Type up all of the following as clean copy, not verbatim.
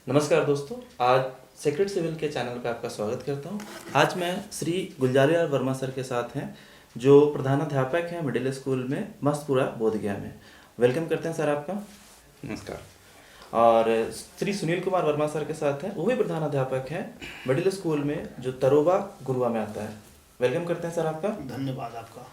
नमस्कार दोस्तों, आज सेक्रेट सिविल के चैनल पे आपका स्वागत करता हूँ। आज मैं श्री गुलजारीलाल वर्मा सर के साथ हैं, जो प्रधानाध्यापक हैं मिडिल स्कूल में मस्तपुरा बोधगया में। वेलकम करते हैं सर आपका। नमस्कार। और श्री सुनील कुमार वर्मा सर के साथ हैं, वो भी प्रधानाध्यापक हैं मिडिल स्कूल में जो तरोबा गुरुआ में आता है। वेलकम करते हैं सर आपका। धन्यवाद आपका।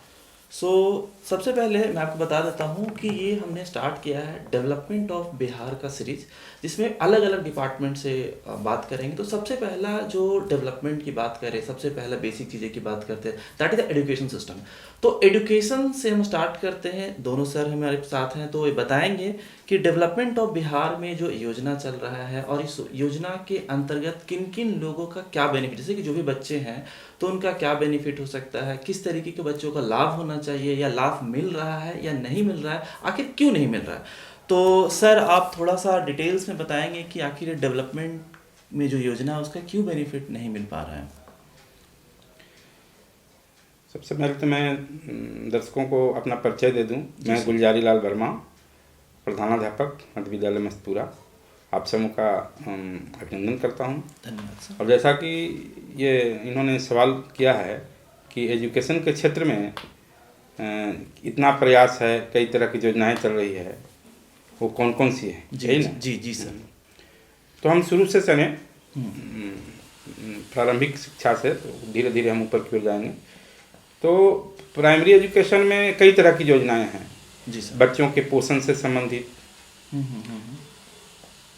सबसे पहले मैं आपको बता देता हूँ कि ये हमने स्टार्ट किया है डेवलपमेंट ऑफ बिहार का सीरीज, जिसमें अलग अलग डिपार्टमेंट से बात करेंगे। तो सबसे पहला जो डेवलपमेंट की बात करें, सबसे पहला बेसिक चीज़ें की बात करते हैं, that is the education system. तो एजुकेशन से हम स्टार्ट करते हैं। दोनों सर हमारे साथ हैं, तो ये बताएंगे कि डेवलपमेंट ऑफ बिहार में जो योजना चल रहा है और इस योजना के अंतर्गत किन किन लोगों का क्या बेनिफिट, जैसे कि जो भी बच्चे हैं तो उनका क्या बेनिफिट हो सकता है, किस तरीके के बच्चों का लाभ होना चाहिए, या लाभ मिल रहा है या नहीं मिल रहा है, आखिर क्यों नहीं मिल रहा है। तो सर आप थोड़ा सा डिटेल्स में बताएंगे कि आखिर डेवलपमेंट में जो योजना है उसका क्यों बेनिफिट नहीं मिल पा रहा है। सबसे पहले तो मैं दर्शकों को अपना परिचय दे दूं। मैं गुलजारीलाल वर्मा, प्रधानाध्यापक मध्य विद्यालय मस्तपुरा, आप सबों का अभिनंदन करता हूं। धन्यवाद सर। और जैसा कि ये इन्होंने सवाल किया है कि एजुकेशन के क्षेत्र में इतना प्रयास है, कई तरह की योजनाएं चल रही है, वो कौन कौन सी है, जी ना? जी जी सर। तो हम शुरू से चलें प्रारंभिक शिक्षा से, तो धीरे धीरे हम ऊपर की ओर जाएंगे। तो प्राइमरी एजुकेशन में कई तरह की योजनाएं हैं। जी सर। बच्चों के पोषण से संबंधित,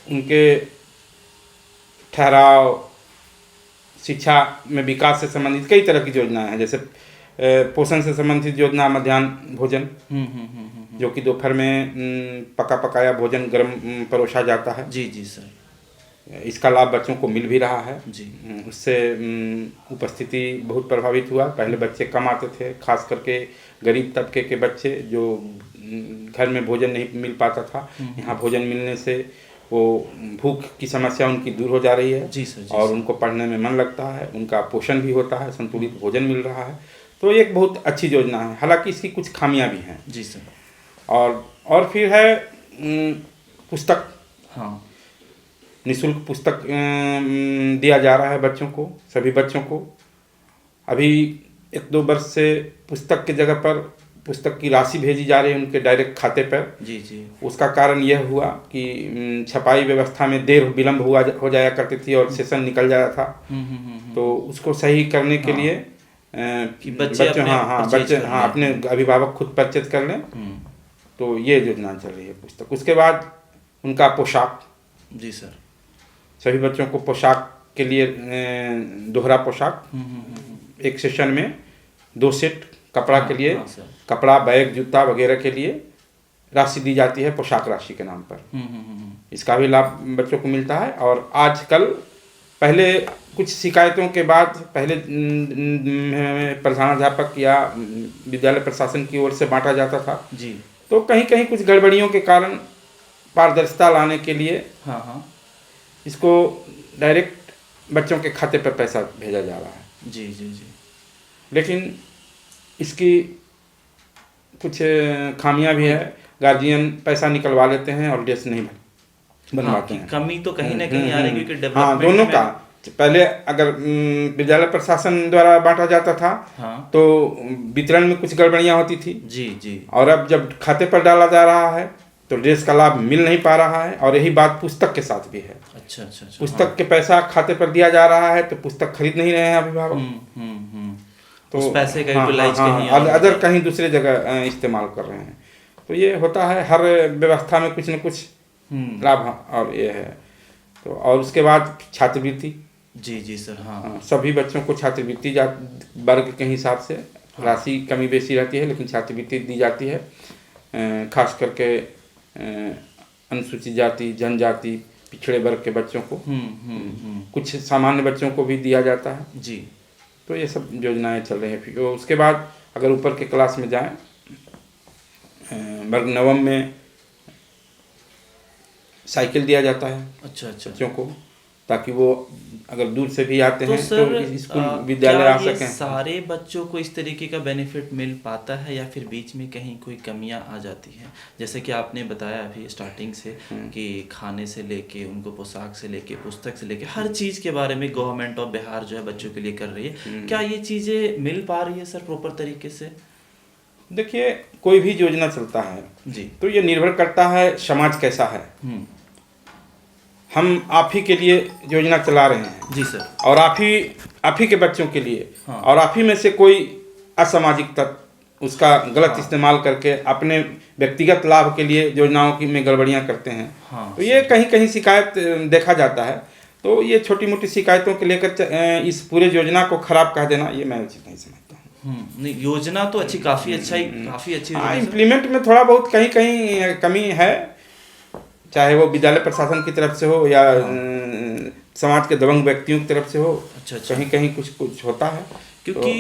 उनके ठहराव, शिक्षा में विकास से संबंधित कई तरह की योजनाएं हैं। जैसे पोषण से संबंधित योजना मध्याह्न भोजन, जो कि दोपहर में पका पकाया भोजन गर्म परोसा जाता है। जी जी सर। इसका लाभ बच्चों को मिल भी रहा है जी। उससे उपस्थिति बहुत प्रभावित हुआ। पहले बच्चे कम आते थे, खास करके गरीब तबके के बच्चे जो घर में भोजन नहीं मिल पाता था। यहाँ भोजन मिलने से वो भूख की समस्या उनकी दूर हो जा रही है। जी सर। और उनको पढ़ने में मन लगता है, उनका पोषण भी होता है, संतुलित भोजन मिल रहा है। तो एक बहुत अच्छी योजना है, हालांकि इसकी कुछ खामियां भी हैं। जी सर। और फिर है पुस्तक। हाँ। निःशुल्क पुस्तक दिया जा रहा है बच्चों को, सभी बच्चों को। अभी 1-2 वर्ष से पुस्तक की जगह पर पुस्तक की राशि भेजी जा रही है उनके डायरेक्ट खाते पर। जी जी। उसका कारण यह हुआ कि छपाई व्यवस्था में विलम्ब हो जाया करती थी और सेशन निकल जाता था। तो उसको सही करने के लिए कि बच्चे अपने अभिभावक खुद परचेज कर लें। तो ये योजना चल रही है पुस्तक। उसके बाद उनका पोशाक। जी सर। सभी बच्चों को पोशाक के लिए दोहरा पोशाक, एक सेशन में 2 सेट कपड़ा के लिए, कपड़ा, बैग, जूता वगैरह के लिए राशि दी जाती है पोशाक राशि के नाम पर। इसका भी लाभ बच्चों को मिलता है। और आजकल, पहले कुछ शिकायतों के बाद, पहले प्रधानाध्यापक या विद्यालय प्रशासन की ओर से बांटा जाता था। जी। तो कहीं कहीं कुछ गड़बड़ियों के कारण पारदर्शिता लाने के लिए इसको डायरेक्ट बच्चों के खाते पर पैसा भेजा जा रहा है। जी जी जी। लेकिन इसकी कुछ खामियां भी है। गार्जियन पैसा निकलवा लेते हैं और ड्रेस नहीं बनवाते हैं। कमी तो कहीं ना कहीं आ रही है, क्योंकि हाँ, दोनों का। पहले अगर विद्यालय प्रशासन द्वारा बांटा जाता था तो वितरण में कुछ गड़बड़ियां होती थी। जी जी। और अब जब खाते पर डाला जा रहा है तो ड्रेस का लाभ मिल नहीं पा रहा है। और यही बात पुस्तक के साथ भी है। अच्छा अच्छा। पुस्तक के पैसा खाते पर दिया जा रहा है तो पुस्तक खरीद नहीं रहे हैं अभिभावक। तो उस पैसे का यूटिलाइज कहीं अदर कहीं दूसरे जगह इस्तेमाल कर रहे हैं। तो ये होता है, हर व्यवस्था में कुछ न कुछ लाभ और ये है। तो और उसके बाद छात्रवृत्ति। जी जी सर। हाँ। सभी बच्चों को छात्रवृत्ति वर्ग के हिसाब से राशि कमी बेसी रहती है, लेकिन छात्रवृत्ति दी जाती है। खास करके अनुसूचित जाति, जनजाति, पिछड़े वर्ग के बच्चों को, कुछ सामान्य बच्चों को भी दिया जाता है। जी। तो ये सब योजनाएं चल रही हैं। फिर उसके बाद अगर ऊपर के क्लास में जाएं, वर्ग 9 में साइकिल दिया जाता है। अच्छा अच्छा। बच्चों को ताकि वो अगर दूर से भी आते तो हैं सर तो स्कूल विद्यालय क्या आ ये सकें। सारे बच्चों को इस तरीके का बेनिफिट मिल पाता है या फिर बीच में कहीं कोई कमियां आ जाती हैं? जैसे कि आपने बताया अभी स्टार्टिंग से कि खाने से लेके उनको पोशाक से लेके पुस्तक से लेके हर चीज़ के बारे में गवर्नमेंट ऑफ बिहार जो है बच्चों के लिए कर रही है। क्या ये चीज़ें मिल पा रही है सर प्रॉपर तरीके से? देखिए, कोई भी योजना चलता है जी। तो ये निर्भर करता है समाज कैसा है। हम आप ही के लिए योजना चला रहे हैं जी सर। और आप ही के बच्चों के लिए। हाँ। और आप ही में से कोई असामाजिक तत्व उसका गलत इस्तेमाल करके अपने व्यक्तिगत लाभ के लिए योजनाओं की में गड़बड़ियाँ करते हैं। हाँ, तो ये कहीं कहीं शिकायत देखा जाता है। तो ये छोटी मोटी शिकायतों के लेकर इस पूरे योजना को खराब कह देना ये मैं उचित नहीं समझता हूँ। नहीं, योजना तो अच्छी काफ़ी अच्छी हाँ, इम्प्लीमेंट में थोड़ा बहुत कहीं कहीं कमी है, चाहे वो विद्यालय प्रशासन की तरफ से हो या समाज के दबंग व्यक्तियों की तरफ से हो। अच्छा। कहीं कहीं कुछ कुछ होता है क्योंकि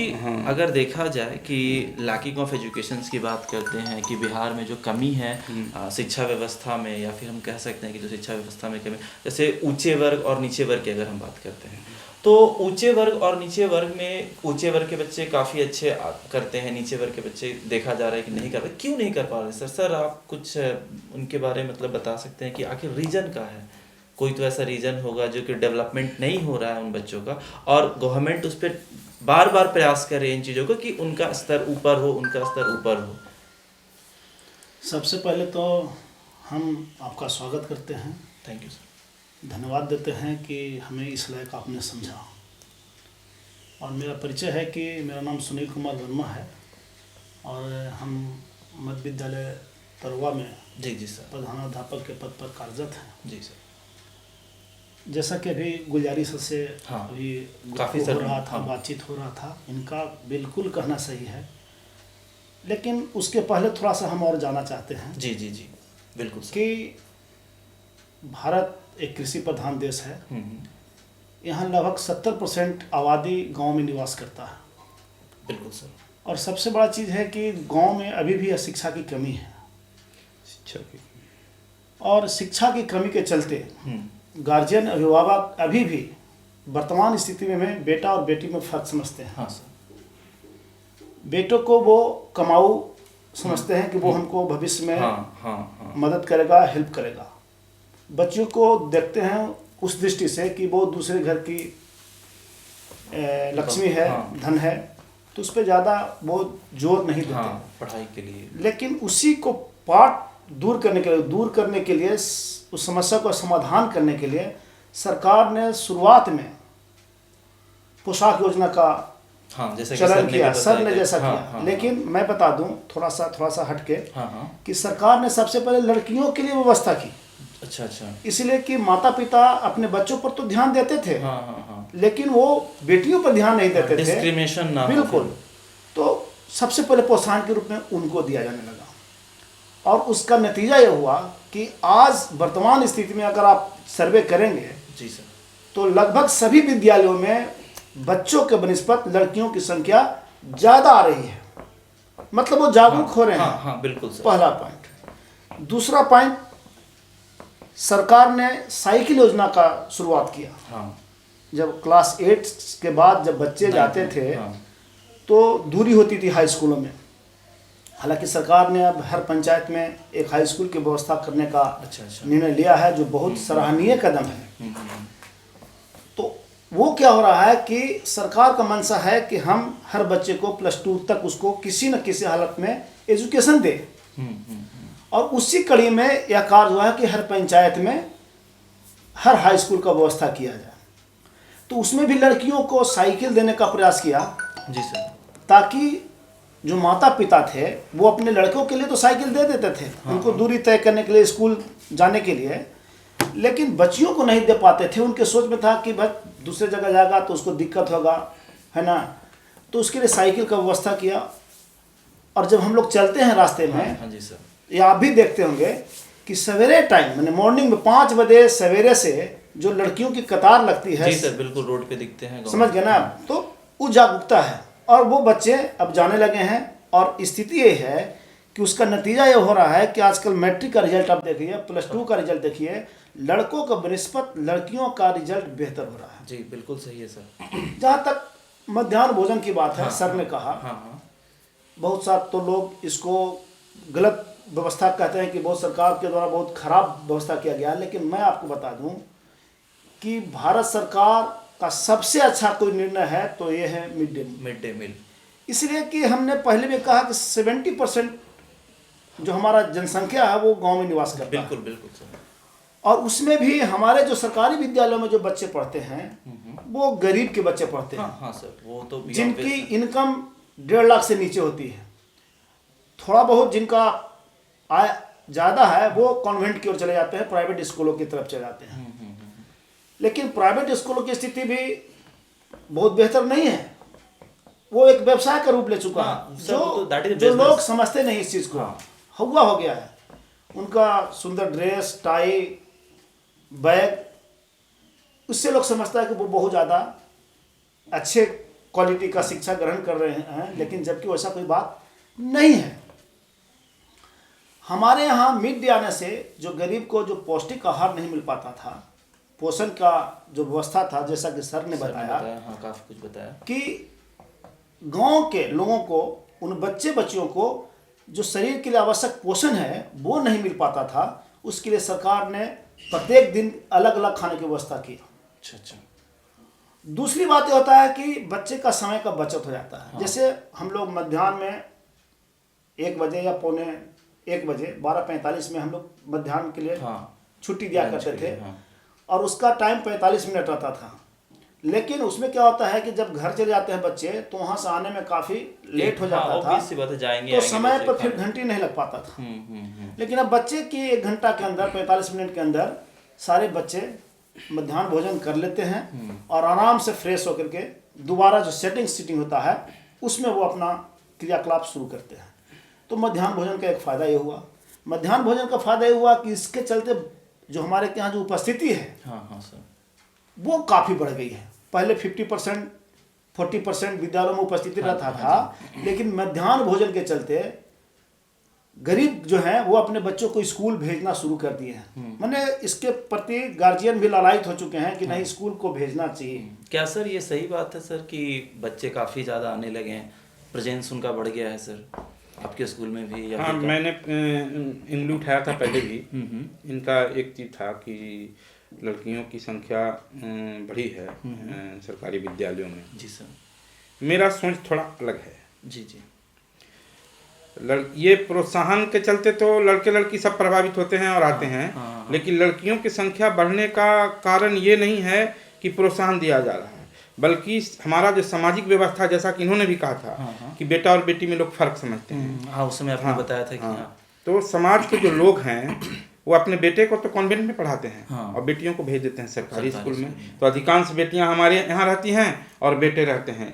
अगर देखा जाए कि लैकिंग ऑफ एजुकेशन की बात करते हैं कि बिहार में जो कमी है शिक्षा व्यवस्था में, या फिर हम कह सकते हैं कि जो शिक्षा व्यवस्था में कमी, जैसे ऊंचे वर्ग और नीचे वर्ग की अगर हम बात करते हैं तो ऊंचे वर्ग और नीचे वर्ग में ऊंचे वर्ग के बच्चे काफ़ी अच्छे करते हैं, नीचे वर्ग के बच्चे देखा जा रहा है कि नहीं कर रहे। क्यों नहीं कर पा रहे सर आप कुछ उनके बारे में मतलब बता सकते हैं कि आखिर रीज़न का है? कोई तो ऐसा रीज़न होगा जो कि डेवलपमेंट नहीं हो रहा है उन बच्चों का, और गवर्नमेंट उस पर बार बार प्रयास करे इन चीज़ों को कि उनका स्तर ऊपर हो, उनका स्तर ऊपर हो। सबसे पहले तो हम आपका स्वागत करते हैं। Thank you sir. धन्यवाद देते हैं कि हमें इस लायक आपने समझा। और मेरा परिचय है कि मेरा नाम सुनील कुमार वर्मा है और हम मध्य विद्यालय तरुआ में जी सर प्रधानाध्यापक के पद पर कार्यरत हैं। जी सर। जैसा कि अभी गुलजारिश से अभी काफ़ी हो रहा था, बातचीत हो रहा था, इनका बिल्कुल कहना सही है, लेकिन उसके पहले थोड़ा सा हम और जानना चाहते हैं। जी बिल्कुल सर। कि भारत एक कृषि प्रधान देश है। यहाँ लगभग 70% आबादी गांव में निवास करता है। बिल्कुल सर। और सबसे बड़ा चीज़ है कि गांव में अभी भी शिक्षा की कमी है। और शिक्षा की कमी के चलते गार्जियन अभिभावक अभी भी वर्तमान स्थिति में बेटा और बेटी में फ़र्क समझते हैं। हाँ सर। बेटों को वो कमाऊ समझते हैं कि वो हमको भविष्य में मदद करेगा, हेल्प करेगा। बच्चों को देखते हैं उस दृष्टि से कि वो दूसरे घर की लक्ष्मी है, धन है, तो उस पर ज़्यादा वो जोर नहीं देते पढ़ाई के लिए। लेकिन उसी को दूर करने के लिए उस समस्या को समाधान करने के लिए सरकार ने शुरुआत में पोशाक योजना का चलन किया, सर ने जैसा किया। लेकिन मैं बता दूं थोड़ा सा हटके कि सरकार ने सबसे पहले लड़कियों के लिए व्यवस्था की। अच्छा। इसलिए कि माता पिता अपने बच्चों पर तो ध्यान देते थे, लेकिन वो बेटियों पर ध्यान नहीं देते थे, डिस्क्रिमिनेशन ना। बिल्कुल। तो सबसे पहले प्रोत्साहन के रूप में उनको दिया जाने लगा और उसका नतीजा ये हुआ कि आज वर्तमान स्थिति में अगर आप सर्वे करेंगे जी सर, तो लगभग सभी विद्यालयों में बच्चों के बनिस्बत लड़कियों की संख्या ज़्यादा आ रही है। मतलब वो जागरूक हो रहे हैं। बिल्कुल सर। पहला पॉइंट। दूसरा पॉइंट, सरकार ने साइकिल योजना का शुरुआत किया। जब क्लास 8 के बाद जब बच्चे जाते थे तो दूरी होती थी हाई स्कूलों में। हालांकि सरकार ने अब हर पंचायत में एक हाई स्कूल की व्यवस्था करने का निर्णय लिया है, जो बहुत सराहनीय कदम है। तो वो क्या हो रहा है कि सरकार का मंशा है कि हम हर बच्चे को +2 तक उसको किसी न किसी हालत में एजुकेशन दें। और उसी कड़ी में यह कार्य हुआ है कि हर पंचायत में हर हाई स्कूल का व्यवस्था किया जाए। तो उसमें भी लड़कियों को साइकिल देने का प्रयास किया। जी सर। ताकि जो माता पिता थे वो अपने लड़कों के लिए तो साइकिल दे देते थे, उनको दूरी तय करने के लिए, स्कूल जाने के लिए, लेकिन बच्चियों को नहीं दे पाते थे। उनके सोच में था कि भाई दूसरे जगह जाएगा तो उसको दिक्कत होगा, है ना। तो उसके लिए साइकिल का व्यवस्था किया। और जब हम लोग चलते हैं रास्ते में, जी सर, ये आप भी देखते होंगे कि सवेरे टाइम मैंने मॉर्निंग में 5 बजे सवेरे से जो लड़कियों की कतार लगती है। जी सर, बिल्कुल रोड पे दिखते हैं। समझ गए ना आप। तो वो जागरूकता है और वो बच्चे अब जाने लगे हैं। और स्थिति ये है कि उसका नतीजा ये हो रहा है कि आजकल मैट्रिक का रिजल्ट आप देखिए, +2 का रिजल्ट देखिए, लड़कों का बनिस्बत लड़कियों का रिजल्ट बेहतर हो रहा है। जी बिल्कुल सही है सर। जहाँ तक मध्याह्न भोजन की बात है, हाँ, सर ने कहा, हाँ, बहुत सा तो लोग इसको गलत व्यवस्था कहते हैं कि बहुत सरकार के द्वारा बहुत खराब व्यवस्था किया गया है, लेकिन मैं आपको बता दूं कि भारत सरकार का सबसे अच्छा कोई निर्णय है तो ये है मिड डे मील। इसलिए कि हमने पहले भी कहा कि 70% जो हमारा जनसंख्या है वो गांव में निवास करता है। बिल्कुल बिल्कुल सर। और उसमें भी हमारे जो सरकारी विद्यालयों में जो बच्चे पढ़ते हैं वो गरीब के बच्चे पढ़ते हैं। हाँ सर, वो तो जिनकी इनकम 1.5 लाख से नीचे होती है। थोड़ा बहुत जिनका आय ज़्यादा है वो कॉन्वेंट की ओर चले जाते हैं, प्राइवेट स्कूलों की तरफ चले जाते हैं। लेकिन प्राइवेट स्कूलों की स्थिति भी बहुत बेहतर नहीं है, वो एक व्यवसाय का रूप ले चुका है। जो लोग समझते नहीं इस चीज़ को, हवा हो गया है। उनका सुंदर ड्रेस, टाई, बैग, उससे लोग समझता है कि वो बहुत ज़्यादा अच्छे क्वालिटी का शिक्षा ग्रहण कर रहे हैं, लेकिन जबकि वैसा कोई बात नहीं है। हमारे यहाँ मिड डे आने से जो गरीब को जो पौष्टिक आहार नहीं मिल पाता था, पोषण का जो व्यवस्था था, जैसा कि सर ने बताया, हाँ, काफ़ी कुछ बताया कि गांव के लोगों को, उन बच्चे बच्चियों को जो शरीर के लिए आवश्यक पोषण है वो नहीं मिल पाता था। उसके लिए सरकार ने प्रत्येक दिन अलग अलग खाने की व्यवस्था की। अच्छा। दूसरी बात ये होता है कि बच्चे का समय का बचत हो जाता है। जैसे हम लोग मध्याह्न में 1 बजे या 1 बजे 12:45 में हम लोग मध्याह्न के लिए छुट्टी दिया करते थे, और उसका टाइम 45 मिनट रहता था। लेकिन उसमें क्या होता है कि जब घर चले जाते हैं बच्चे तो वहाँ से आने में काफ़ी लेट हो जाता था, तो समय पर फिर घंटी नहीं लग पाता था। लेकिन अब बच्चे की 1 घंटा के अंदर, 45 मिनट के अंदर सारे बच्चे मध्याह्न भोजन कर लेते हैं और आराम से फ्रेश होकर के दोबारा जो सीटिंग होता है उसमें वो अपना क्रियाकलाप शुरू करते हैं। तो मध्याह्न भोजन का एक फ़ायदा ये हुआ। मध्याह्न भोजन का फ़ायदा ये हुआ कि इसके चलते जो हमारे यहाँ जो उपस्थिति है सर, वो काफ़ी बढ़ गई है। पहले 50% 40% विद्यालयों में उपस्थिति रहता था, लेकिन मध्याह्न भोजन के चलते गरीब जो हैं वो अपने बच्चों को स्कूल भेजना शुरू कर दिए हैं। मैंने इसके प्रति गार्जियन भी लालायित हो चुके हैं कि नहीं, स्कूल को भेजना चाहिए। क्या सर ये सही बात है सर कि बच्चे काफ़ी ज़्यादा आने लगे हैं, प्रेजेंस उनका बढ़ गया है सर आपके स्कूल में भी? हाँ, मैंने इंग्लू उठाया था पहले भी। इनका एक चीज़ था कि लड़कियों की संख्या बढ़ी है सरकारी विद्यालयों में। जी सर। मेरा सोच थोड़ा अलग है। जी। ये प्रोत्साहन के चलते तो लड़के लड़की सब प्रभावित होते हैं और आते हैं, लेकिन लड़कियों की संख्या बढ़ने का कारण ये नहीं है कि प्रोत्साहन दिया जा रहा है, बल्कि हमारा जो सामाजिक व्यवस्था, जैसा कि इन्होंने भी कहा था कि बेटा और बेटी में लोग फर्क समझते हैं। उसमें आपने बताया था कि तो समाज के जो लोग हैं वो अपने बेटे को तो कॉन्वेंट में पढ़ाते हैं और बेटियों को भेज देते हैं सरकारी स्कूल में। तो अधिकांश बेटियां हमारे यहाँ रहती हैं और बेटे रहते हैं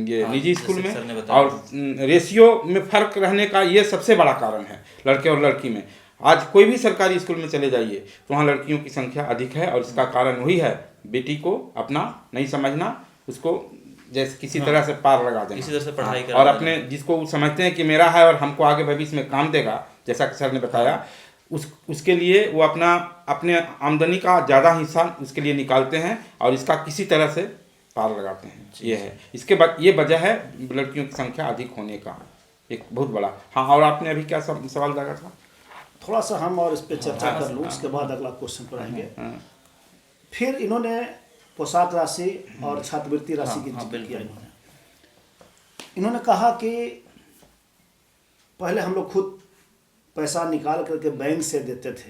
ये निजी स्कूल में, और रेशियो में फ़र्क रहने का ये सबसे बड़ा कारण है लड़के और लड़की में। आज कोई भी सरकारी स्कूल में चले जाइए तो वहाँ लड़कियों की संख्या अधिक है, और इसका कारण वही है, बेटी को अपना नहीं समझना, उसको जैसे किसी तरह से पार लगा देना, किसी तरह से पढ़ाई और अपने जिसको वो समझते हैं कि मेरा है और हमको आगे भविष्य में काम देगा, जैसा कि सर ने बताया, उसके लिए वो अपने आमदनी का ज़्यादा हिस्सा उसके लिए निकालते हैं और इसका किसी तरह से पार लगाते हैं। ये है, इसके बाद ये वजह है लड़कियों की संख्या अधिक होने का एक बहुत बड़ा। हाँ, और आपने अभी क्या सवाल लगा था? थोड़ा सा हम और इस पर चर्चा कर लूँ, उसके बाद अगला क्वेश्चन पर आएंगे। फिर इन्होंने पोशाक राशि और छात्रवृत्ति राशि की जिक्र किया। इन्होंने कहा कि पहले हम लोग खुद पैसा निकाल करके बैंक से देते थे।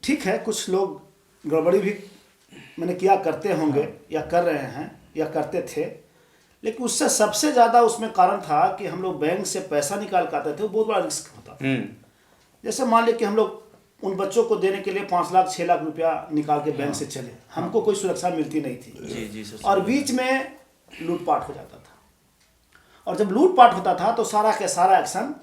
ठीक है, कुछ लोग गड़बड़ी भी मैंने किया करते होंगे या कर रहे हैं या करते थे, लेकिन उससे सबसे ज़्यादा उसमें कारण था कि हम लोग बैंक से पैसा निकाल कर आते थे, वो बहुत बड़ा रिस्क होता था। जैसे मान लीजिए कि हम लोग उन बच्चों को देने के लिए 5 लाख 6 लाख रुपया निकाल के बैंक से चले, हमको कोई सुरक्षा मिलती नहीं थी। जी सर। और बीच में लूटपाट हो जाता था, और जब लूटपाट होता था तो सारा का सारा एक्शन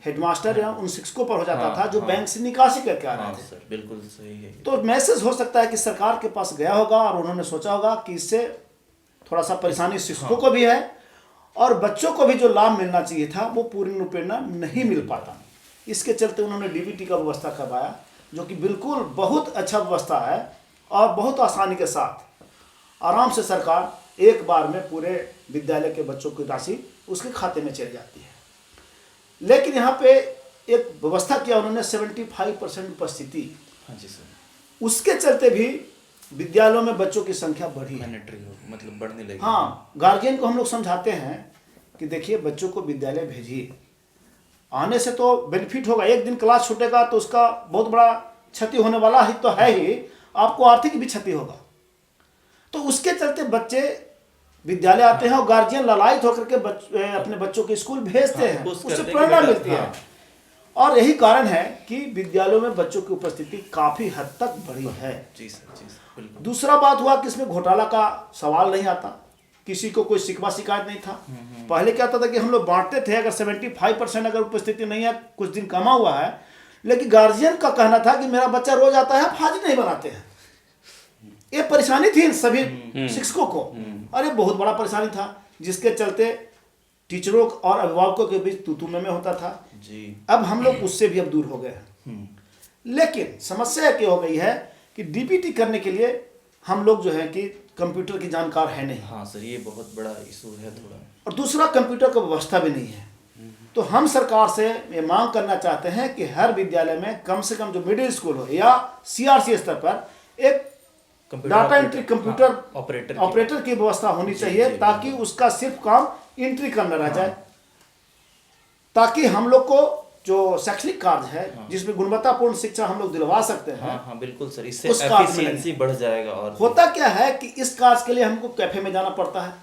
हेडमास्टर या उन शिक्षकों पर हो जाता था जो बैंक से निकासी करके आ रहे थे। सर बिल्कुल सही है। तो मैसेज हो सकता है कि सरकार के पास गया होगा और उन्होंने सोचा होगा कि इससे थोड़ा सा परेशानी शिक्षकों को भी है और बच्चों को भी जो लाभ मिलना चाहिए था वो पूर्ण रूपेण नहीं मिल पाता। इसके चलते उन्होंने डीबीटी का व्यवस्था करवाया। जो कि बिल्कुल बहुत अच्छा व्यवस्था है और बहुत आसानी के साथ आराम से सरकार एक बार में पूरे विद्यालय के बच्चों की राशि उसके खाते में चली जाती है। लेकिन यहाँ पे एक व्यवस्था किया उन्होंने 75% उपस्थिति। हाँ जी सर। उसके चलते भी विद्यालयों में बच्चों की संख्या बढ़ी है। मैंडेटरी हो मतलब बढ़ने लगी। हाँ, गार्जियन को हम लोग समझाते हैं कि देखिए बच्चों को विद्यालय भेजिए, आने से तो बेनिफिट होगा, एक दिन क्लास छूटेगा तो उसका बहुत बड़ा क्षति होने वाला ही तो है ही, आपको आर्थिक भी क्षति होगा। तो उसके चलते बच्चे विद्यालय आते हैं और गार्जियन लालायित होकर के अपने बच्चों के स्कूल भेजते हैं, उससे प्रेरणा मिलती है। और यही कारण है कि विद्यालयों में बच्चों की उपस्थिति काफी हद तक बढ़ी है। जी सर, जी सर, बिल्कुल। दूसरा बात हुआ कि इसमें घोटाला का सवाल नहीं आता, किसी को कोई शिकवा शिकायत नहीं था। पहले क्या होता था कि हम लोग बांटते थे, अगर 75% अगर उपस्थिति नहीं है, कुछ दिन कमा हुआ है, लेकिन गार्जियन का कहना था कि मेरा बच्चा रोज आता है, आप हाजिर नहीं बनाते हैं। ये परेशानी थी सभी शिक्षकों को, अरे बहुत बड़ा परेशानी था, जिसके चलते टीचरों और अभिभावकों के बीच तू में होता था जी। अब हम लोग उससे भी अब दूर हो गए हैं। लेकिन समस्या क्या हो गई है कि डीपीटी करने के लिए हम लोग जो है कि कंप्यूटर की जानकार है नहीं। हाँ सर, ये बहुत बड़ा इशू है थोड़ा। और दूसरा कंप्यूटर की व्यवस्था भी नहीं है। तो हम सरकार से ये मांग करना चाहते हैं कि हर विद्यालय में कम से कम जो मिडिल स्कूल हो या सीआरसी स्तर पर एक डाटा एंट्री कंप्यूटर ऑपरेटर की व्यवस्था होनी चाहिए, ताकि उसका सिर्फ काम एंट्री करना रह जाए, ताकि हम लोग को जो शैक्षणिक कार्य है जिसमें गुणवत्तापूर्ण शिक्षा हम लोग दिलवा सकते हैं। हाँ हाँ बिल्कुल सर, इससे एफिशिएंसी बढ़ जाएगा। और होता क्या है कि इस कार्य के लिए हमको कैफे में जाना पड़ता है,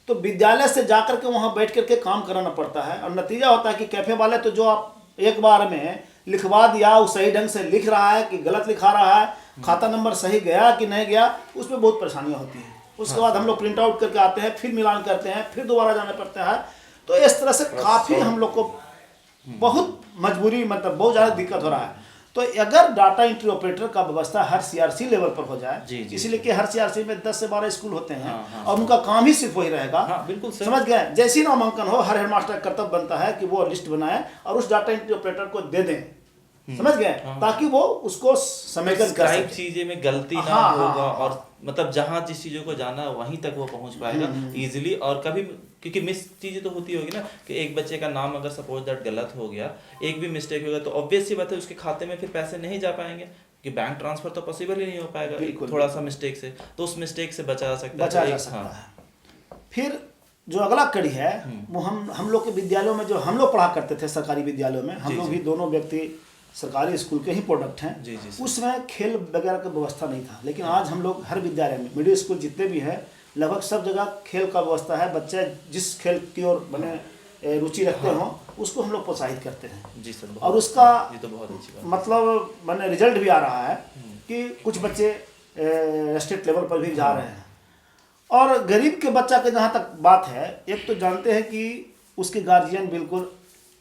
तो विद्यालय से जाकर के वहां बैठ करके काम कराना पड़ता है, और नतीजा होता है कि कैफे वाले तो जो आप एक बार में लिखवा दिया, वो सही ढंग से लिख रहा है कि गलत लिखा रहा है, खाता नंबर सही गया कि नहीं गया, उसमें बहुत परेशानियां होती हैं। उसके बाद हम लोग प्रिंट आउट करके आते हैं, फिर मिलान करते हैं, फिर दोबारा जाना पड़ता है। तो इस तरह से काफ़ी हम लोग को बहुत मजबूरी, मतलब बहुत ज़्यादा दिक्कत हो रहा है। तो अगर डाटा एंट्री ऑपरेटर का व्यवस्था हर सीआरसी लेवल पर हो जाए, इसलिए कि हर सीआरसी में 10 से 12 स्कूल होते हैं, और उनका काम ही सिर्फ वही रहेगा। बिल्कुल समझ गए? जैसी नामांकन हो, हर हेडमास्टर का कर्तव्य बनता है कि वो लिस्ट बनाए और उस डाटा एंट्री ऑपरेटर को दे दें, समझ गए, ताकि वो उसको समेकन कर सके, चीजें में गलती ना होगा, और मतलब जहां जिस चीजों को जाना है वहीं तक वो पहुंच पाएगा इजीली। और कभी क्योंकि मिस चीजें तो होती होगी ना, कि एक बच्चे का नाम अगर सपोज दैट गलत हो गया, एक भी मिस्टेक हो गया, तो ऑब्वियस सी बात है उसके खाते में फिर पैसे नहीं जा पाएंगे, कि बैंक ट्रांसफर तो पॉसिबल ही नहीं हो पाएगा थोड़ा सा मिस्टेक से। तो उस मिस्टेक से बचा जा सकता है। फिर जो अगला कड़ी है वो हम लोग के विद्यालयों में, जो हम लोग पढ़ा करते थे सरकारी विद्यालयों में, हम लोग भी दोनों व्यक्ति सरकारी स्कूल के ही प्रोडक्ट हैं, उसमें खेल वगैरह की व्यवस्था नहीं था। लेकिन आज हम लोग हर विद्यालय में, मिडिल स्कूल जितने भी हैं, लगभग सब जगह खेल का व्यवस्था है। बच्चे जिस खेल की ओर बने रुचि रखते हों, उसको हम लोग प्रोत्साहित करते हैं। जी सर, और उसका ये तो बहुत अच्छी बात, मतलब मैंने रिजल्ट भी आ रहा है कि कुछ बच्चे स्टेट लेवल पर भी जा रहे हैं। और गरीब के बच्चा के जहाँ तक बात है, एक तो जानते हैं कि उसके गार्जियन बिल्कुल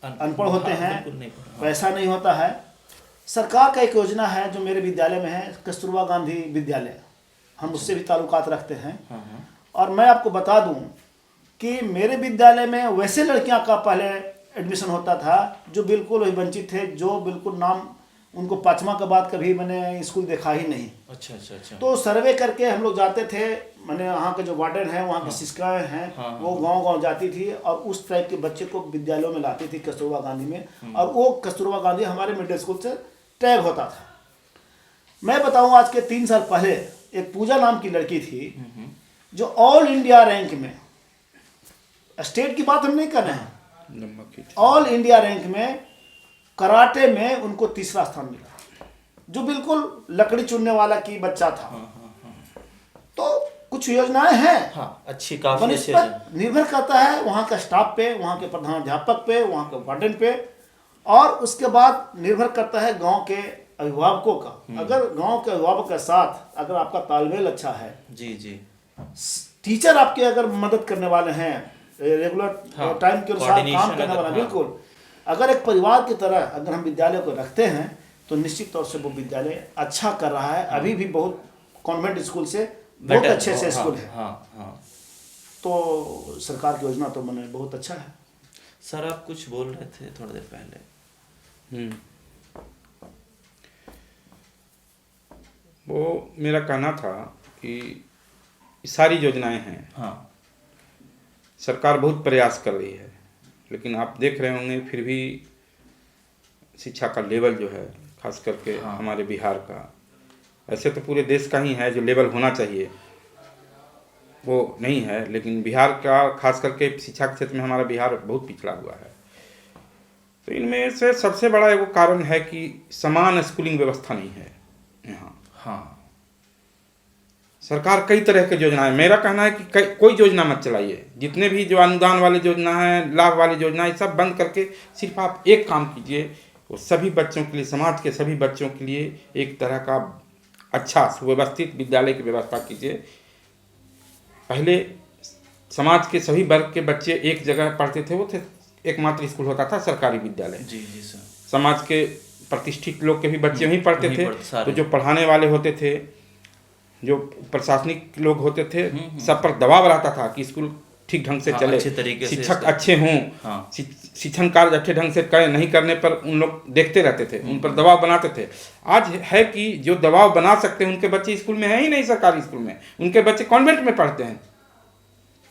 अनपढ़ होते हैं, पैसा नहीं होता है। सरकार का एक योजना है जो मेरे विद्यालय में है, कस्तूरबा गांधी विद्यालय, हम उससे भी ताल्लुकात रखते हैं। और मैं आपको बता दूं कि मेरे विद्यालय में वैसे लड़कियां का पहले एडमिशन होता था जो बिल्कुल वही वंचित थे, जो बिल्कुल नाम उनको 5वां के बाद कभी मैंने स्कूल देखा ही नहीं। अच्छा। तो सर्वे करके हम लोग जाते थे, मैंने वहाँ के जो वार्डन हैं, वहाँ की शिक्षिकाएँ हैं, वो गांव-गांव जाती थी और उस टाइप के बच्चे को विद्यालयों में लाती थी कस्तूरबा गांधी में, और वो कस्तूरबा गांधी हमारे मिडिल स्कूल से टैग होता था। मैं बताऊँ, आज के 3 साल पहले एक पूजा नाम की लड़की थी जो ऑल इंडिया रैंक में, स्टेट की बात हम नहीं कर रहे हैं, ऑल इंडिया रैंक में कराटे में उनको 3रा स्थान मिला, जो बिल्कुल लकड़ी चुनने वाला की बच्चा था। तो कुछ योजनाएं हैं, अच्छी, काफी अच्छी। निर्भर करता है वहाँ का स्टाफ पे, वहाँ के प्रधानाध्यापक पे, वहाँ के वार्डन पे, और उसके बाद निर्भर करता है गांव के अभिभावकों का। अगर गांव के अभिभावक के साथ अगर आपका तालमेल अच्छा है, जी, टीचर आपके अगर मदद करने वाले हैं, रेगुलर टाइम के अनुसार काम करने वाला, बिल्कुल, अगर एक परिवार की तरह अगर हम विद्यालय को रखते हैं, तो निश्चित तौर से वो विद्यालय अच्छा कर रहा है। अभी भी बहुत कॉन्वेंट स्कूल से बहुत अच्छे से स्कूल है। तो सरकार की योजना तो मैंने बहुत अच्छा है। सर आप कुछ बोल रहे थे थोड़ी देर पहले। वो मेरा कहना था कि सारी योजनाएं हैं, हाँ सरकार बहुत प्रयास कर रही है, लेकिन आप देख रहे होंगे फिर भी शिक्षा का लेवल जो है खास करके हमारे बिहार का, ऐसे तो पूरे देश का ही है जो लेवल होना चाहिए वो नहीं है, लेकिन बिहार का खास करके शिक्षा के क्षेत्र में हमारा बिहार बहुत पिछड़ा हुआ है। तो इनमें से सबसे बड़ा एक कारण है कि समान स्कूलिंग व्यवस्था नहीं है यहाँ। हाँ सरकार कई तरह की योजनाएं, मेरा कहना है कि कोई योजना मत चलाइए, जितने भी जो अनुदान वाली योजना है, लाभ वाली योजना, सब बंद करके सिर्फ आप एक काम कीजिए, वो सभी बच्चों के लिए, समाज के सभी बच्चों के लिए एक तरह का अच्छा सुव्यवस्थित विद्यालय की व्यवस्था कीजिए। पहले समाज के सभी वर्ग के बच्चे एक जगह पढ़ते थे, वो थे एकमात्र स्कूल होता था सरकारी विद्यालय। जी जी सर। समाज के प्रतिष्ठित लोग के भी बच्चे वहीं पढ़ते थे, तो जो पढ़ाने वाले होते थे, जो प्रशासनिक लोग होते थे, सब पर दबाव रहता था कि स्कूल ठीक ढंग से चले, अच्छे तरीके से शिक्षक अच्छे हों, शिक्षण कार्य अच्छे ढंग से करें, नहीं करने पर उन लोग देखते रहते थे, उन पर दबाव बनाते थे। आज है कि जो दबाव बना सकते हैं उनके बच्चे स्कूल में है ही नहीं, सरकारी स्कूल में उनके बच्चे कॉन्वेंट में पढ़ते हैं।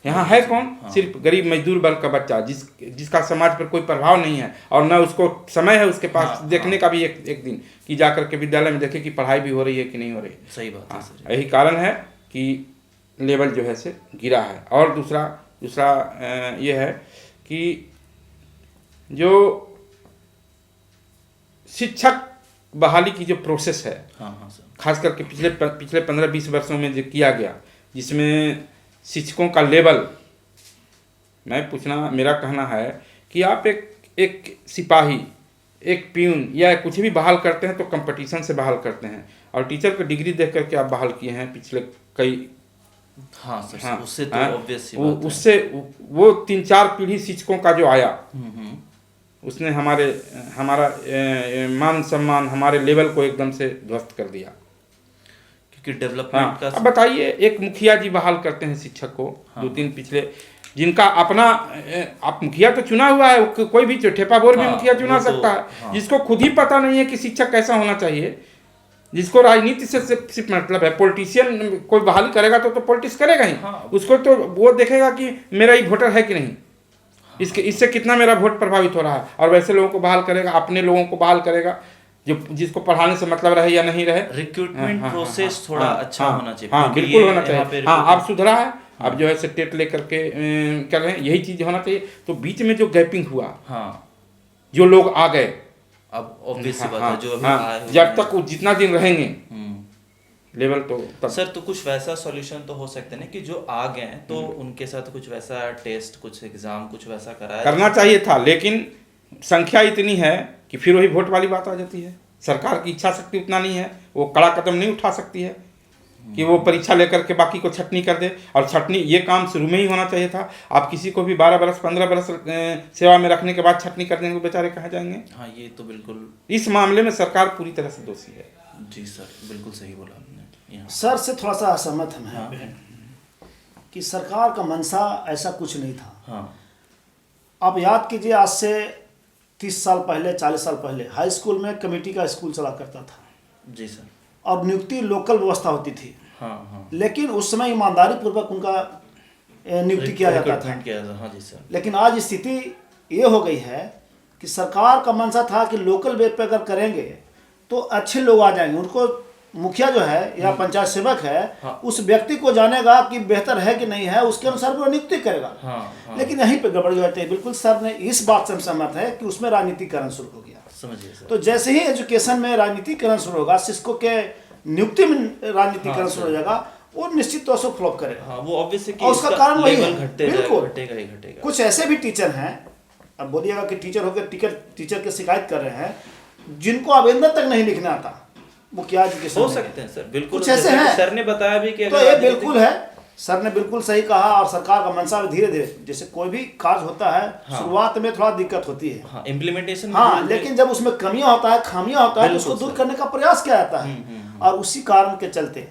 यहाँ है कौन? सिर्फ गरीब मजदूर वर्ग का बच्चा, जिसका समाज पर कोई प्रभाव नहीं है और न उसको समय है उसके पास देखने का भी एक दिन कि जाकर के विद्यालय में देखे कि पढ़ाई भी हो रही है कि नहीं हो रही। सही बात है सर। यही कारण है कि लेवल जो है से गिरा है। और दूसरा ये है कि जो शिक्षक बहाली की जो प्रोसेस है, खास करके पिछले 15-20 वर्षों में जो किया गया, जिसमें शिक्षकों का लेवल, मेरा कहना है कि आप एक सिपाही, एक प्यून या कुछ भी बहाल करते हैं तो कंपटीशन से बहाल करते हैं, और टीचर की डिग्री देख करके आप बहाल किए हैं पिछले कई। हाँ सर, उससे तो ऑब्वियस सी बात है। उससे वो 3-4 पीढ़ी शिक्षकों का जो आया, उसने हमारा मान सम्मान, हमारे लेवल को एकदम से ध्वस्त कर दिया। क्योंकि डेवलपमेंट का अब बताइए, एक मुखिया जी बहाल करते हैं शिक्षक को, 2-3 पिछले, जिनका अपना आप मुखिया तो चुना हुआ है, कोई भी ठेपा बोर भी मुखिया चुना सकता है, जिसको खुद ही पता नहीं है कि शिक्षक कैसा होना चाहिए, जिसको राजनीति से सिर्फ मतलब है। पॉलिटिशियन कोई बहाली करेगा तो पॉलिटिक्स करेगा ही, उसको तो वो देखेगा कि मेरा ही वोटर है कि नहीं, इससे कितना मेरा वोट प्रभावित हो रहा है, और वैसे लोगों को बहाल करेगा, अपने लोगों को बहाल करेगा जिसको पढ़ाने से मतलब रहे या नहीं रहे। रिक्रूटमेंट प्रोसेस थोड़ा अच्छा होना चाहिए। हाँ बिल्कुल होना चाहिए। हाँ अब सुधरा है, अब जो है से टेट लेकर के कर रहे हैं, यही चीज होना चाहिए। तो बीच में जो गैपिंग हुआ, जो लोग आ गए, अब ऑब्वियस सी बात है, जो अभी जब तक वो जितना दिन रहेंगे लेवल तो तब। सर तो कुछ वैसा सॉल्यूशन तो हो सकते हैं कि जो आ गए हैं तो उनके साथ कुछ वैसा टेस्ट, कुछ एग्जाम, कुछ वैसा करना चाहिए था, लेकिन संख्या इतनी है कि फिर वही वोट वाली बात आ जाती है। सरकार की इच्छा शक्ति उतना नहीं है, वो कड़ा कदम नहीं उठा सकती है कि वो परीक्षा लेकर के बाकी को छटनी कर दे। और छटनी ये काम शुरू में ही होना चाहिए था। आप किसी को भी 12 बरस 15 बरस सेवा में रखने के बाद छटनी कर देंगे, बेचारे कहाँ जाएंगे? हाँ ये तो बिल्कुल, इस मामले में सरकार पूरी तरह से दोषी है। जी सर, बिल्कुल सही बोला आपने। सर से थोड़ा सा असहमत हैं कि सरकार का मंशा ऐसा कुछ नहीं था। आप याद कीजिए, आज से 30 साल पहले, 40 साल पहले हाई स्कूल में कमेटी का स्कूल चला करता था। जी सर। और नियुक्ति लोकल व्यवस्था होती थी। हाँ। लेकिन उस समय ईमानदारी पूर्वक उनका नियुक्ति किया जाता था। हाँ जी सर। लेकिन आज स्थिति ये हो गई है कि सरकार का मंशा था कि लोकल बेस पे अगर करेंगे तो अच्छे लोग आ जाएंगे। उनको मुखिया जो है या पंचायत सेवक है, उस व्यक्ति को जानेगा कि बेहतर है कि नहीं है, उसके अनुसार वो नियुक्ति करेगा। लेकिन यहीं पे गड़बड़ी होती है। बिल्कुल सर ने इस बात से सहमत है कि उसमें राजनीतिकरण शुरू हो गया। समझिए सर। तो जैसे ही एजुकेशन में राजनीतिकरण शुरू होगा, शिक्षकों के नियुक्ति में राजनीतिकरण शुरू हो जाएगा, वो निश्चित तौर से फ्लॉप करेगा। वो ऑब्वियसली और उसका कारण वही है। बिल्कुल घटेगा। कुछ ऐसे भी टीचर हैं, अब बोलिएगा कि टीचर होकर टीचर की शिकायत कर रहे हैं, जिनको आवेदन तक नहीं लिखना आता, वो क्या एजुकेशन हो सकते हैं सर। बिल्कुल कुछ ऐसे हैं। सर ने बताया भी कि तो ये बिल्कुल है, सर ने बिल्कुल सही कहा। और सरकार का मंशा धीरे धीरे, जैसे कोई भी कार्य होता है, शुरुआत में थोड़ा दिक्कत होती है, इम्प्लीमेंटेशन। लेकिन जब उसमें कमियां होता है, खामियां होता है, तो उसको दूर करने का प्रयास किया जाता है। और उसी कारण के चलते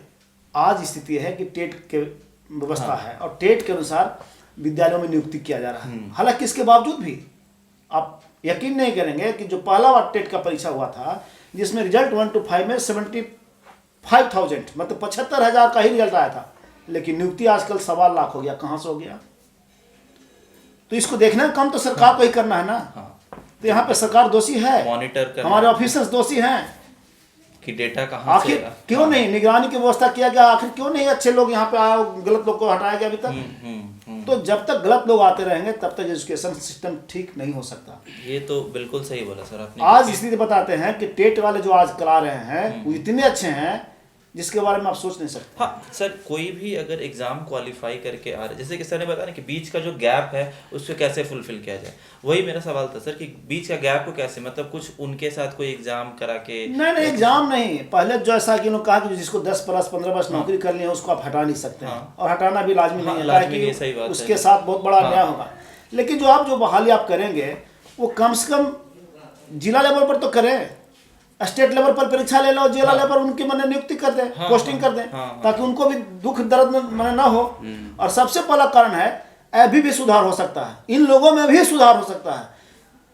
आज स्थिति है कि टेट के व्यवस्था है और टेट के अनुसार विद्यालयों में नियुक्ति किया जा रहा है। हालांकि इसके बावजूद भी आप यकीन नहीं करेंगे कि जो पहला बार टेट का परीक्षा हुआ था, जिसमें रिजल्ट 1 to 5 में 5,000 मतलब 75,000 का ही रिजल्ट आया था, लेकिन नियुक्ति आजकल 1.25 लाख हो गया। कहाँ से हो गया? तो इसको देखने का काम तो सरकार को ही करना है ना। तो यहाँ पे सरकार दोषी है, मॉनिटर करना, हमारे ऑफिसर्स दोषी हैं कि डेटा कहाँ से आखिर क्यों नहीं निगरानी की व्यवस्था किया गया, आखिर क्यों नहीं अच्छे लोग यहाँ पे आए, गलत लोग को हटाया गया अभी तक। तो जब तक गलत लोग आते रहेंगे तब तक एजुकेशन सिस्टम ठीक नहीं हो सकता। ये तो बिल्कुल सही बोला सर आपने। आज स्थिति बताते हैं कि टेट वाले जो आज करा रहे हैं वो इतने अच्छे हैं जिसके बारे में आप सोच नहीं सकते। हाँ सर, कोई भी अगर एग्जाम क्वालिफाई करके आ रहा है, जैसे कि सर ने बताया ना कि बीच का जो गैप है उसको कैसे फुलफिल किया जाए, वही मेरा सवाल था सर कि बीच का गैप को कैसे, मतलब कुछ उनके साथ कोई एग्जाम करा के। नहीं एग्जाम नहीं, पहले जैसा कि उन्होंने कहा कि जिसको 10 प्लस 15 वर्ष नौकरी करनी है उसको आप हटा नहीं सकते हैं, और हटाना भी लाजमी नहीं है, ताकि उसके साथ बहुत बड़ा अन्याय होगा। लेकिन जो बहाली आप करेंगे वो कम से कम जिला लेवल पर तो करें, स्टेट लेवल पर परीक्षा ले लो, जिला लेवल पर उनकी मैंने नियुक्ति कर दें, पोस्टिंग कर दें, ताकि उनको भी दुख दर्द में ना हो। और सबसे पहला कारण है अभी भी सुधार हो सकता है, इन लोगों में भी सुधार हो सकता है।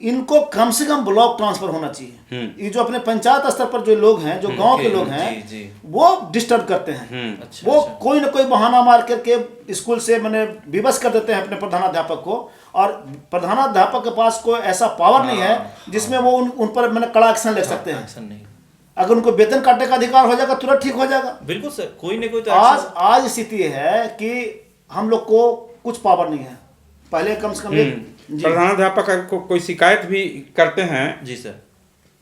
इनको कम से कम ब्लॉक ट्रांसफर होना चाहिए। ये जो अपने पंचायत स्तर पर जो लोग हैं, जो गांव के लोग हैं, वो डिस्टर्ब करते हैं। वो कोई ना कोई बहाना मार करके स्कूल से मैंने विवश कर देते हैं अपने प्रधानाध्यापक को, और प्रधानाध्यापक के पास कोई ऐसा पावर नहीं है जिसमें वो उन पर मैंने कड़ा एक्शन ले सकते हैं। अगर उनको वेतन काटने का अधिकार हो जाएगा तुरंत ठीक हो जाएगा। बिल्कुल सर, कोई ना कोई तो आज स्थिति है कि हम लोग को कुछ पावर नहीं है। पहले कम से कम प्रधानाध्यापक को कोई शिकायत भी करते हैं जी सर,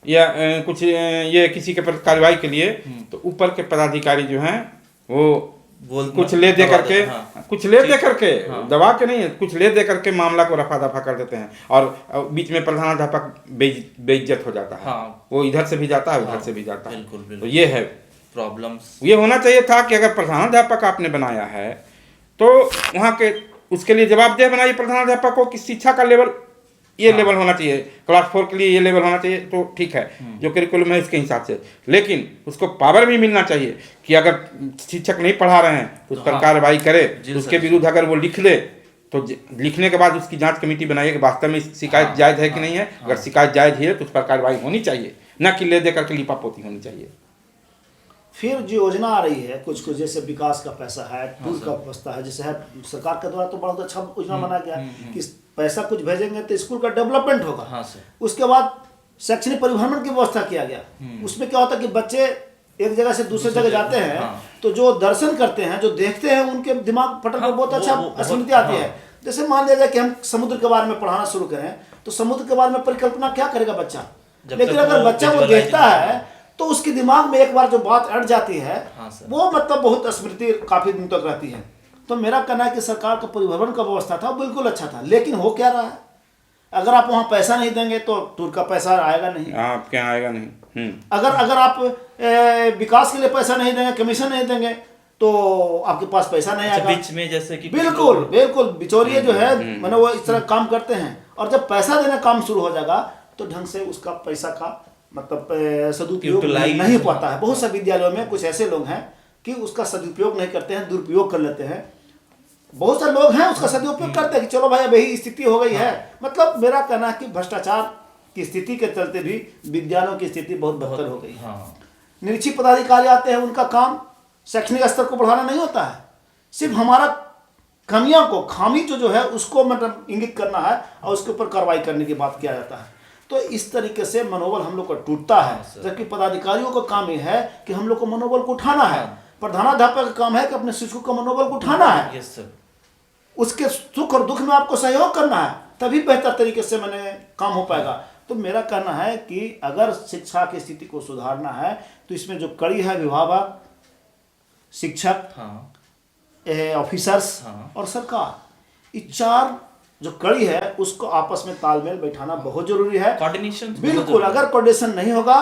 या कुछ ये किसी के प्रति कार्रवाई के लिए, तो ऊपर के पदाधिकारी जो हैं वो कुछ ले दे करके, कुछ ले दे करके, दबा के नहीं, कुछ ले दे करके मामला को रफा दफा कर देते हैं, और बीच में प्रधानाध्यापक बेइज्जत हो जाता है। वो इधर से भी जाता है, उधर से भी जाता है। तो ये है प्रॉब्लम्स। ये होना चाहिए था कि अगर प्रधानाध्यापक आपने बनाया है तो वहाँ के उसके लिए जवाबदेह बनाइए प्रधानाध्यापक को कि शिक्षा का लेवल ये लेवल होना चाहिए, क्लास 4 के लिए ये लेवल होना चाहिए, तो ठीक है जो करिकुलम है इसके हिसाब से। लेकिन उसको पावर भी मिलना चाहिए कि अगर शिक्षक नहीं पढ़ा रहे हैं तो उस पर कार्रवाई करे, उसके विरुद्ध अगर वो लिख ले तो लिखने के बाद उसकी जांच कमेटी बनाइए कि वास्तव में शिकायत जायज़ है कि नहीं है। अगर शिकायत जायज़ है तो उस पर कार्रवाई होनी चाहिए, न कि ले दे करके लिपापोती होनी चाहिए। फिर जो योजना आ रही है कुछ जैसे विकास का पैसा है, टूर का व्यवस्था है, जैसे है सरकार के द्वारा तो बहुत अच्छा योजना बनाया गया कि पैसा कुछ भेजेंगे तो स्कूल का डेवलपमेंट होगा। उसके बाद शैक्षणिक परिभ्रमण की व्यवस्था किया गया। उसमें क्या होता है कि बच्चे एक जगह से दूसरे जगह जाते हैं तो जो दर्शन करते हैं, जो देखते हैं, उनके दिमाग पटल पर बहुत अच्छा स्मृति आती है। जैसे मान लिया जाए कि हम समुद्र के बारे में पढ़ाना शुरू करें तो समुद्र के बारे में परिकल्पना क्या करेगा बच्चा, लेकिन अगर बच्चा वो देखता है तो उसके दिमाग में एक बार जो बात अट जाती है वो मतलब बहुत स्मृति काफी दिन तक रहती है। तो मेरा कहना है कि सरकार का परिभ्रमण का व्यवस्था था बिल्कुल अच्छा था, लेकिन हो क्या रहा है, अगर आप वहाँ पैसा नहीं देंगे तो टूर का पैसा आएगा नहीं, आप क्या आएगा नहीं। अगर आप विकास के लिए पैसा नहीं देंगे, कमीशन नहीं देंगे तो आपके पास पैसा नहीं आएगा। बीच में जैसे कि बिल्कुल बिचौलिए जो है मैंने वो इस तरह काम करते हैं, और जब पैसा देना काम शुरू हो जाएगा तो ढंग से उसका पैसा का मतलब सदुपयोग नहीं पाता है। बहुत से विद्यालयों में कुछ ऐसे लोग हैं कि उसका सदुपयोग नहीं करते हैं, दुरुपयोग कर लेते हैं। बहुत से लोग हैं उसका सदुपयोग करते हैं कि चलो भाई अब यही स्थिति हो गई है। मतलब मेरा कहना है कि भ्रष्टाचार की स्थिति के चलते भी विद्यालयों की स्थिति बहुत बदतर हो गई है। निरीक्षी पदाधिकारी आते हैं, उनका काम शैक्षणिक स्तर को बढ़ाना नहीं होता है, सिर्फ हमारा कमियों को, खामी जो है उसको मतलब इंगित करना है और उसके ऊपर कार्रवाई करने की बात किया जाता है। तो इस तरीके से मनोबल हम लोग का टूटता है, जबकि पदाधिकारियों का काम यह है कि हम लोग को मनोबल को उठाना है। प्रधानाध्यापक का काम है कि अपने शिक्षकों का मनोबल को उठाना है, उसके सुख और दुख में आपको सहयोग करना है, तभी बेहतर तरीके से मैंने काम हो पाएगा। तो मेरा कहना है कि अगर शिक्षा की स्थिति को सुधारना है तो इसमें जो कड़ी है अभिभावक, शिक्षक, ऑफिसर्स और सरकार, ये चार जो कड़ी है उसको आपस में तालमेल बैठाना बहुत जरूरी है। कोऑर्डिनेशन बिल्कुल, अगर कोऑर्डिनेशन नहीं होगा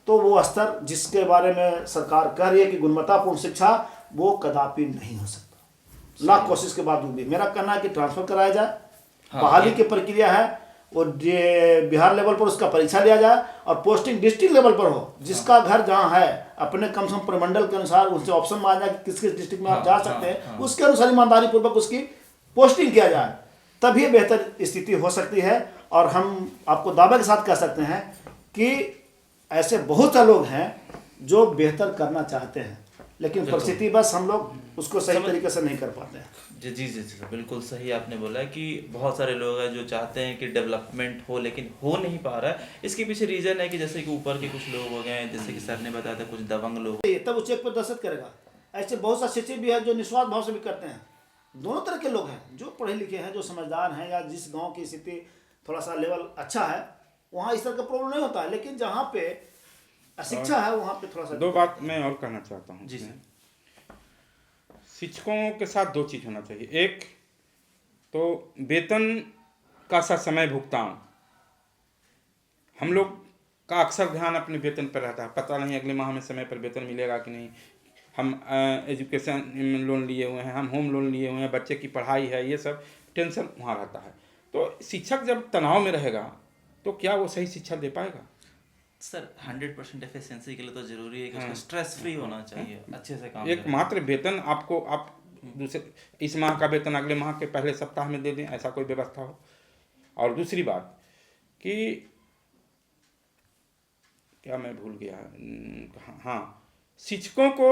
तो वो स्तर जिसके बारे में सरकार कह रही है कि गुणवत्तापूर्ण शिक्षा, वो कदापि नहीं हो सकता। लाख कोशिश के बाद भी मेरा कहना है कि ट्रांसफर कराया जाए, बहाली की प्रक्रिया है वो बिहार लेवल पर उसका परीक्षा लिया जाए और पोस्टिंग डिस्ट्रिक्ट लेवल पर हो। जिसका घर जहाँ है अपने कम से कम प्रमंडल के अनुसार उससे ऑप्शन माना जाए कि किस किस डिस्ट्रिक्ट में आप जा सकते हैं, उसके अनुसार ईमानदारी पूर्वक उसकी पोस्टिंग किया जाए, तभी बेहतर स्थिति हो सकती है। और हम आपको दावे के साथ कह सकते हैं कि ऐसे बहुत से लोग हैं जो बेहतर करना चाहते हैं, लेकिन परिस्थिति बस हम लोग उसको सही तरीके से नहीं कर पाते हैं। जी जी जी जी, बिल्कुल सही आपने बोला है कि बहुत सारे लोग हैं जो चाहते हैं कि डेवलपमेंट हो लेकिन हो नहीं पा रहा है। इसके पीछे रीज़न है कि जैसे कि ऊपर के कुछ लोग हो गए हैं, जैसे कि सर ने बताया था कुछ दबंग लोग, तब वो चेक पर दस्तखत करेगा। ऐसे बहुत सा शिक्षक भी है जो निस्वार्थ भाव से भी करते हैं। दोनों तरह के लोग हैं, जो पढ़े लिखे हैं, जो समझदार हैं, या जिस गांव की स्थिति थोड़ा सा लेवल अच्छा है वहाँ इस तरह का प्रॉब्लम नहीं होता है, लेकिन जहाँ पे अशिक्षा है वहाँ पे थोड़ा सा। दो बात मैं और कहना चाहता हूँ। जी सर। शिक्षकों के साथ दो चीज़ होना चाहिए। एक तो वेतन का सा समय भुगतान, हम लोग का अक्सर ध्यान अपने वेतन पर रहता है, पता नहीं अगले माह में समय पर वेतन मिलेगा कि नहीं। हम एजुकेशन लोन लिए हुए हैं, हम होम लोन लिए हुए हैं, बच्चे की पढ़ाई है, ये सब टेंशन वहाँ रहता है। तो शिक्षक जब तनाव में रहेगा तो क्या वो सही शिक्षा दे पाएगा? सर 100% एफिशिएंसी के लिए तो जरूरी है कि उसको स्ट्रेस फ्री होना चाहिए, अच्छे से काम एक मात्र वेतन आपको आप दूसरे इस माह का वेतन अगले माह के पहले सप्ताह में दे दें, ऐसा कोई व्यवस्था हो। और दूसरी बात कि क्या मैं भूल गया, हाँ, शिक्षकों को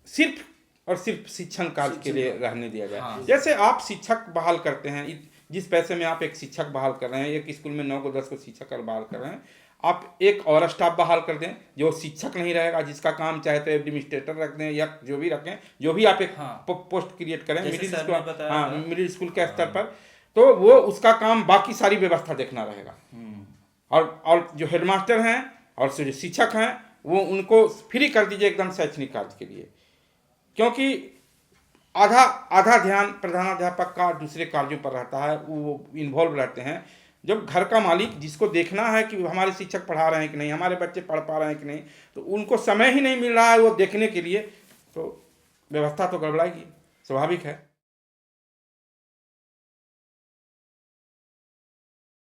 सिर्फ और सिर्फ शिक्षण कार्य के लिए रहने दिया जाए। हाँ। जैसे आप शिक्षक बहाल करते हैं, जिस पैसे में आप एक शिक्षक बहाल कर रहे हैं, एक स्कूल में 9 को 10 को शिक्षक बहाल कर रहे हैं, आप एक और स्टाफ बहाल कर दें जो शिक्षक नहीं रहेगा, जिसका काम चाहे तो एडमिनिस्ट्रेटर रख दें या जो भी रखें, जो भी आप एक पोस्ट क्रिएट करें मिडिल स्कूल, हाँ, मिडिल स्कूल के स्तर पर, तो वो उसका काम बाकी सारी व्यवस्था देखना रहेगा। और जो हेडमास्टर हैं और जो शिक्षक हैं वो उनको फ्री कर दीजिए एकदम शैक्षणिक कार्य के लिए, क्योंकि आधा ध्यान प्रधानाध्यापक का दूसरे कार्यों पर रहता है, वो इन्वॉल्व रहते हैं। जब घर का मालिक जिसको देखना है कि हमारे शिक्षक पढ़ा रहे हैं कि नहीं, हमारे बच्चे पढ़ पा रहे हैं कि नहीं, तो उनको समय ही नहीं मिल रहा है वो देखने के लिए, तो व्यवस्था तो गड़बड़ाएगी, स्वाभाविक है।